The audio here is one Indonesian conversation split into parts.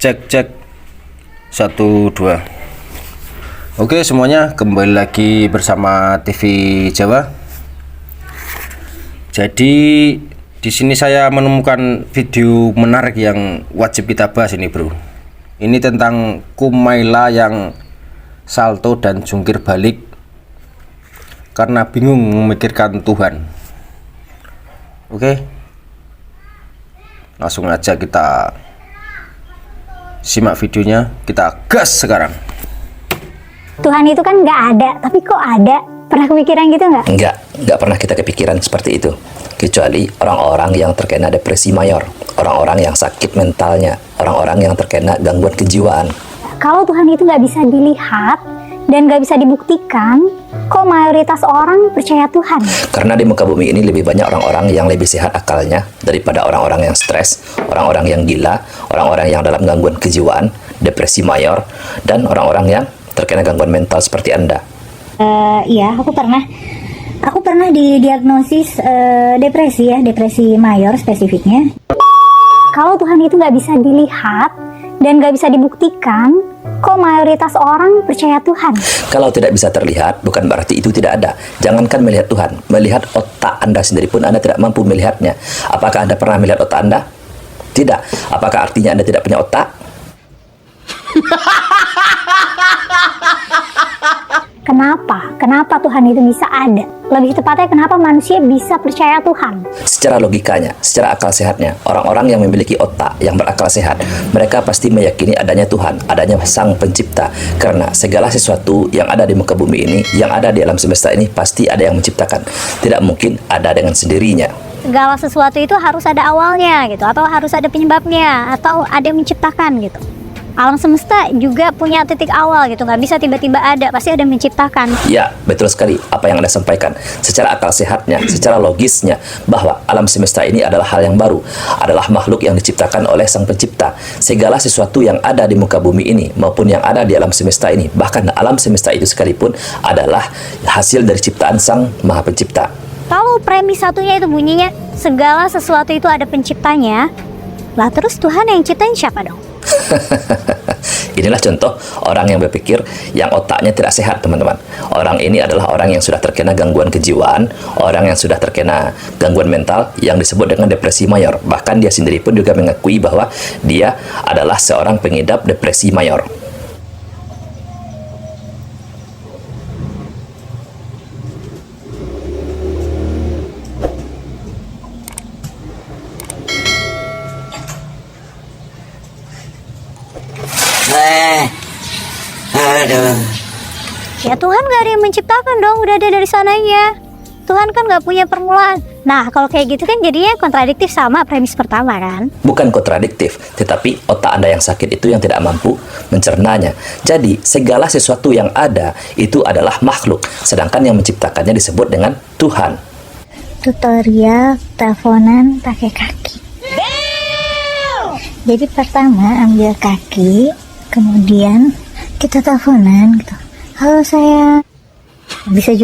Cek cek 1 2. Oke semuanya, kembali lagi bersama TV Jawa. Jadi di sini saya menemukan video menarik yang wajib kita bahas ini, bro. Ini tentang Kumaila yang salto dan jungkir balik karena bingung memikirkan Tuhan. Oke, langsung aja kita simak videonya, kita gas sekarang. Tuhan itu kan nggak ada, tapi kok ada? Pernah kepikiran gitu nggak? Nggak pernah kita kepikiran seperti itu. Kecuali orang-orang yang terkena depresi mayor, orang-orang yang sakit mentalnya, orang-orang yang terkena gangguan kejiwaan. Kalau Tuhan itu nggak bisa dilihat dan nggak bisa dibuktikan, kok mayoritas orang percaya Tuhan? Karena di muka bumi ini lebih banyak orang-orang yang lebih sehat akalnya daripada orang-orang yang stres, orang-orang yang gila, orang-orang yang dalam gangguan kejiwaan, depresi mayor, dan orang-orang yang terkena gangguan mental seperti Anda. Iya, aku pernah didiagnosis depresi mayor spesifiknya. Kalau Tuhan itu nggak bisa dilihat dan nggak bisa dibuktikan, kok mayoritas orang percaya Tuhan? Kalau tidak bisa terlihat, bukan berarti itu tidak ada. Jangankan melihat Tuhan, melihat otak Anda sendiri pun Anda tidak mampu melihatnya. Apakah Anda pernah melihat otak Anda? Tidak. Apakah artinya Anda tidak punya otak? Kenapa Tuhan itu bisa ada? Lebih tepatnya, kenapa manusia bisa percaya Tuhan? Secara logikanya, secara akal sehatnya, orang-orang yang memiliki otak, yang berakal sehat, mereka pasti meyakini adanya Tuhan, adanya Sang Pencipta. Karena segala sesuatu yang ada di muka bumi ini, yang ada di alam semesta ini, pasti ada yang menciptakan. Tidak mungkin ada dengan sendirinya. Segala sesuatu itu harus ada awalnya gitu, atau harus ada penyebabnya, atau ada yang menciptakan gitu. Alam semesta juga punya titik awal gitu, nggak bisa tiba-tiba ada, pasti ada yang menciptakan. Ya, betul sekali apa yang Anda sampaikan. Secara akal sehatnya, secara logisnya, bahwa alam semesta ini adalah hal yang baru, adalah makhluk yang diciptakan oleh Sang Pencipta. Segala sesuatu yang ada di muka bumi ini, maupun yang ada di alam semesta ini, bahkan alam semesta itu sekalipun, adalah hasil dari ciptaan Sang Maha Pencipta. Kalau premis satunya itu bunyinya, segala sesuatu itu ada penciptanya, lah terus Tuhan yang ciptain siapa dong? Inilah contoh orang yang berpikir yang otaknya tidak sehat, teman-teman. Orang ini adalah orang yang sudah terkena gangguan kejiwaan, orang yang sudah terkena gangguan mental yang disebut dengan depresi mayor. Bahkan dia sendiri pun juga mengakui bahwa dia adalah seorang pengidap depresi mayor. Aduh. Ya Tuhan gak ada yang menciptakan dong, udah ada dari sananya. Tuhan kan gak punya permulaan. Nah kalau kayak gitu kan jadinya kontradiktif sama premis pertama kan? Bukan kontradiktif, tetapi otak Anda yang sakit itu yang tidak mampu mencernanya. Jadi segala sesuatu yang ada itu adalah makhluk, sedangkan yang menciptakannya disebut dengan Tuhan. Tutorial teleponan pakai kaki. Jadi pertama ambil kaki, kemudian kita teleponan gitu. Halo sayang. Bisa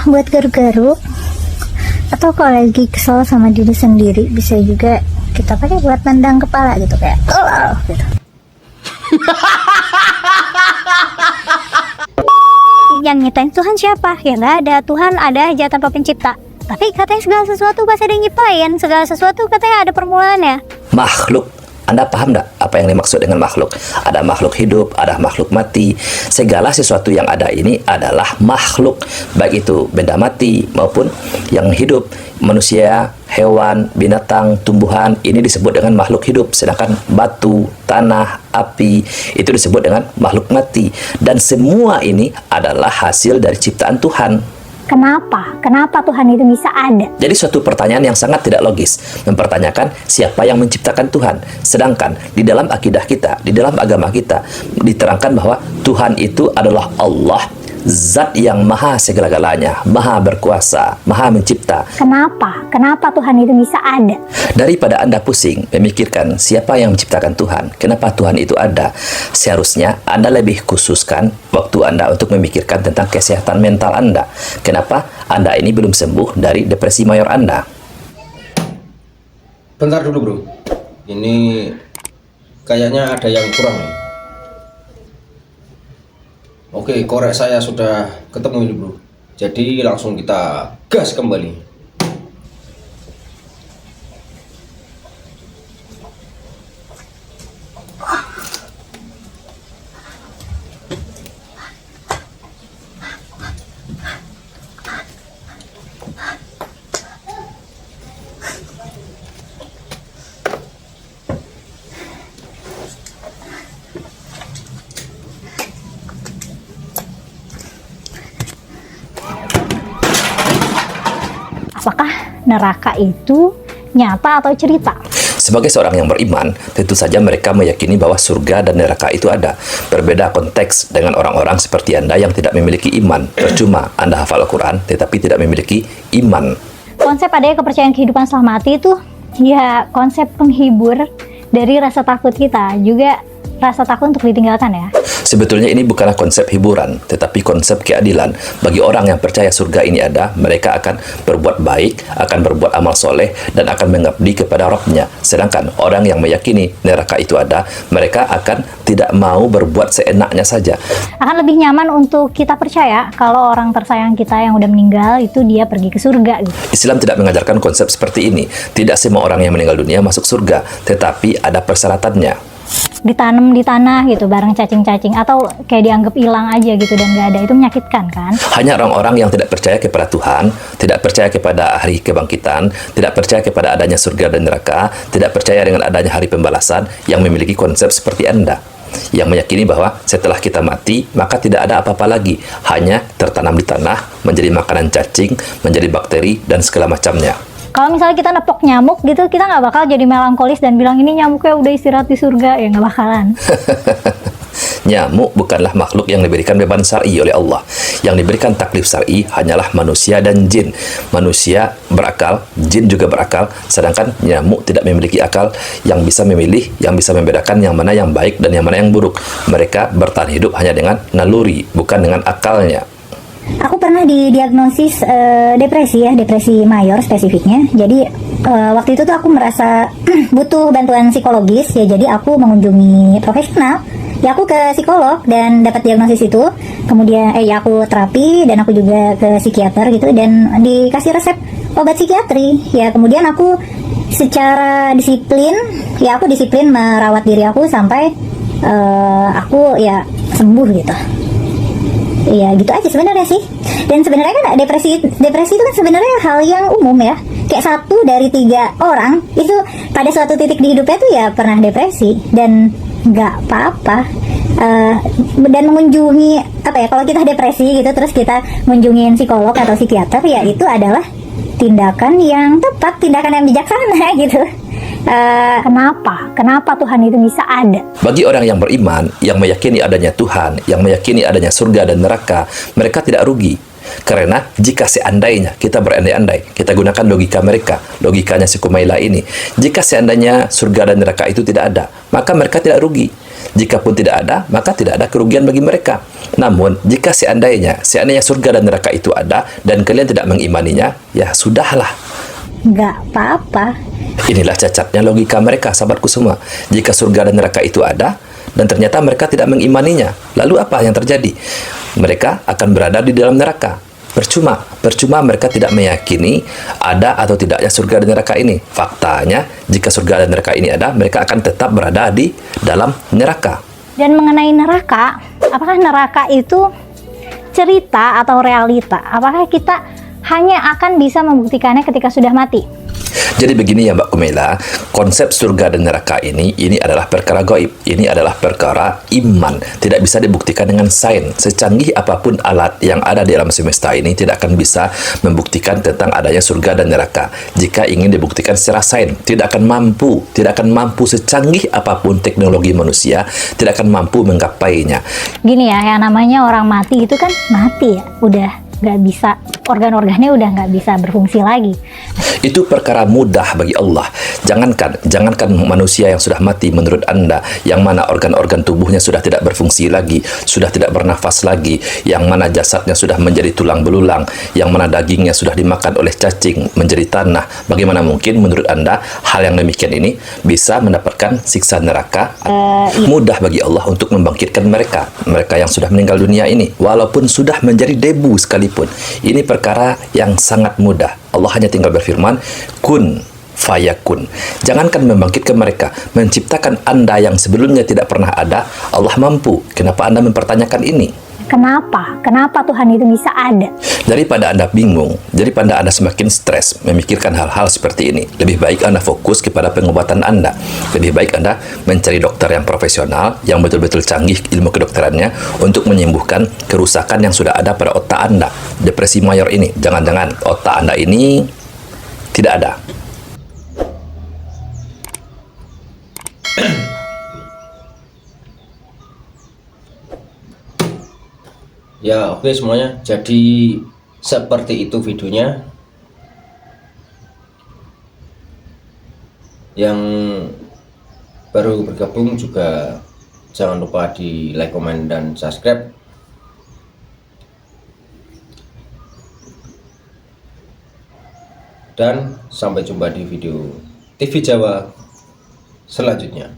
buat garuk-garuk, atau kalau lagi kesel sama diri sendiri bisa juga kita pakai buat tendang kepala gitu, kayak gitu. Yang nyiptain Tuhan siapa? Ya nggak ada. Tuhan ada aja tanpa pencipta. Tapi katanya segala sesuatu pasti ada yang nyiptain. Segala sesuatu katanya ada permulaannya. Makhluk. Anda paham tidak apa yang dimaksud dengan makhluk? Ada makhluk hidup, ada makhluk mati. Segala sesuatu yang ada ini adalah makhluk. Baik itu benda mati maupun yang hidup. Manusia, hewan, binatang, tumbuhan, ini disebut dengan makhluk hidup. Sedangkan batu, tanah, api, itu disebut dengan makhluk mati. Dan semua ini adalah hasil dari ciptaan Tuhan. Kenapa Tuhan itu bisa ada? Jadi suatu pertanyaan yang sangat tidak logis, mempertanyakan siapa yang menciptakan Tuhan. Sedangkan di dalam akidah kita, di dalam agama kita, diterangkan bahwa Tuhan itu adalah Allah, Zat yang maha segala-galanya, maha berkuasa, maha mencipta. Kenapa Tuhan itu bisa ada? Daripada Anda pusing memikirkan siapa yang menciptakan Tuhan, kenapa Tuhan itu ada, seharusnya Anda lebih khususkan waktu Anda untuk memikirkan tentang kesehatan mental Anda. Kenapa Anda ini belum sembuh dari depresi mayor Anda? Bentar dulu bro, ini kayaknya ada yang kurang nih. Oke, korek saya sudah ketemu ini bro. Jadi langsung kita gas kembali. Apakah neraka itu nyata atau cerita? Sebagai seorang yang beriman, tentu saja mereka meyakini bahwa surga dan neraka itu ada. Berbeda konteks dengan orang-orang seperti Anda yang tidak memiliki iman. Percuma Anda hafal Al-Quran tetapi tidak memiliki iman. Konsep adanya kepercayaan kehidupan setelah mati itu ya konsep penghibur dari rasa takut kita, juga rasa takut untuk ditinggalkan ya. Sebetulnya ini bukanlah konsep hiburan, tetapi konsep keadilan. Bagi orang yang percaya surga ini ada, mereka akan berbuat baik, akan berbuat amal soleh, dan akan mengabdi kepada Rabb-Nya. Sedangkan orang yang meyakini neraka itu ada, mereka akan tidak mau berbuat seenaknya saja. Akan lebih nyaman untuk kita percaya kalau orang tersayang kita yang udah meninggal itu dia pergi ke surga gitu. Islam tidak mengajarkan konsep seperti ini. Tidak semua orang yang meninggal dunia masuk surga, tetapi ada persyaratannya. Ditanam di tanah gitu bareng cacing-cacing, atau kayak dianggap hilang aja gitu dan nggak ada, itu menyakitkan kan. Hanya orang-orang yang tidak percaya kepada Tuhan, tidak percaya kepada hari kebangkitan, tidak percaya kepada adanya surga dan neraka, tidak percaya dengan adanya hari pembalasan yang memiliki konsep seperti Anda, yang meyakini bahwa setelah kita mati maka tidak ada apa-apa lagi, hanya tertanam di tanah, menjadi makanan cacing, menjadi bakteri dan segala macamnya. Kalau misalnya kita nepok nyamuk gitu, kita nggak bakal jadi melankolis dan bilang ini nyamuknya udah istirahat di surga, ya nggak bakalan. Nyamuk bukanlah makhluk yang diberikan beban syar'i oleh Allah. Yang diberikan taklif syar'i hanyalah manusia dan jin. Manusia berakal, jin juga berakal, sedangkan nyamuk tidak memiliki akal yang bisa memilih, yang bisa membedakan yang mana yang baik dan yang mana yang buruk. Mereka bertahan hidup hanya dengan naluri, bukan dengan akalnya. Aku pernah didiagnosis depresi ya, depresi mayor spesifiknya. Jadi waktu itu tuh aku merasa butuh bantuan psikologis ya, jadi aku mengunjungi profesional. Ya aku ke psikolog dan dapat diagnosis itu. Kemudian ya aku terapi dan aku juga ke psikiater gitu dan dikasih resep obat psikiatri. Ya kemudian aku secara disiplin, ya aku disiplin merawat diri aku sampai aku ya sembuh gitu. Ya gitu aja sebenarnya sih. Dan sebenarnya kan depresi itu kan sebenarnya hal yang umum ya. Kayak 1 dari 3 orang itu pada suatu titik di hidupnya tuh ya pernah depresi, dan nggak apa-apa. Dan mengunjungi apa ya, kalau kita depresi gitu terus kita mengunjungi psikolog atau psikiater, ya itu adalah tindakan yang tepat, tindakan yang bijaksana gitu. Kenapa Tuhan itu bisa ada? Bagi orang yang beriman, yang meyakini adanya Tuhan, yang meyakini adanya surga dan neraka, mereka tidak rugi. Karena jika seandainya kita berandai-andai, kita gunakan logika mereka, logikanya si Kumaila ini, jika seandainya surga dan neraka itu tidak ada, maka mereka tidak rugi. Jikapun tidak ada, maka tidak ada kerugian bagi mereka. Namun, jika seandainya surga dan neraka itu ada, dan kalian tidak mengimaninya, ya sudahlah. Nggak apa-apa. Inilah cacatnya logika mereka, sahabatku semua. Jika surga dan neraka itu ada, dan ternyata mereka tidak mengimaninya, lalu apa yang terjadi? Mereka akan berada di dalam neraka. Percuma mereka tidak meyakini ada atau tidaknya surga dan neraka ini. Faktanya, jika surga dan neraka ini ada, mereka akan tetap berada di dalam neraka. Dan mengenai neraka, apakah neraka itu cerita atau realita? Apakah kita hanya akan bisa membuktikannya ketika sudah mati? Jadi begini ya Mbak Kumaila, konsep surga dan neraka ini adalah perkara gaib, ini adalah perkara iman, tidak bisa dibuktikan dengan sains. Secanggih apapun alat yang ada di alam semesta ini tidak akan bisa membuktikan tentang adanya surga dan neraka. Jika ingin dibuktikan secara sains, tidak akan mampu secanggih apapun teknologi manusia, tidak akan mampu menggapainya. Gini ya, yang namanya orang mati itu kan mati ya, udah nggak bisa, organ-organnya udah nggak bisa berfungsi lagi. Itu perkara mudah bagi Allah. Jangankan manusia yang sudah mati menurut Anda, yang mana organ-organ tubuhnya sudah tidak berfungsi lagi, sudah tidak bernafas lagi, yang mana jasadnya sudah menjadi tulang belulang, yang mana dagingnya sudah dimakan oleh cacing menjadi tanah. Bagaimana mungkin menurut Anda hal yang demikian ini bisa mendapatkan siksa neraka? Mudah bagi Allah untuk membangkitkan mereka yang sudah meninggal dunia ini, walaupun sudah menjadi debu sekalipun. Ini perkara yang sangat mudah. Allah hanya tinggal berfirman, kun fayakun. Jangankan membangkitkan mereka, menciptakan Anda yang sebelumnya tidak pernah ada, Allah mampu. Kenapa Anda mempertanyakan ini? Kenapa Tuhan itu bisa ada? Daripada Anda bingung, daripada Anda semakin stres memikirkan hal-hal seperti ini, lebih baik Anda fokus kepada pengobatan Anda. Lebih baik Anda mencari dokter yang profesional, yang betul-betul canggih ilmu kedokterannya, untuk menyembuhkan kerusakan yang sudah ada pada otak Anda. Depresi mayor ini, jangan-jangan otak Anda ini tidak ada. Ya oke semuanya, jadi seperti itu videonya. Yang baru bergabung juga jangan lupa di like, komen, dan subscribe. Dan sampai jumpa di video TV Jawa selanjutnya.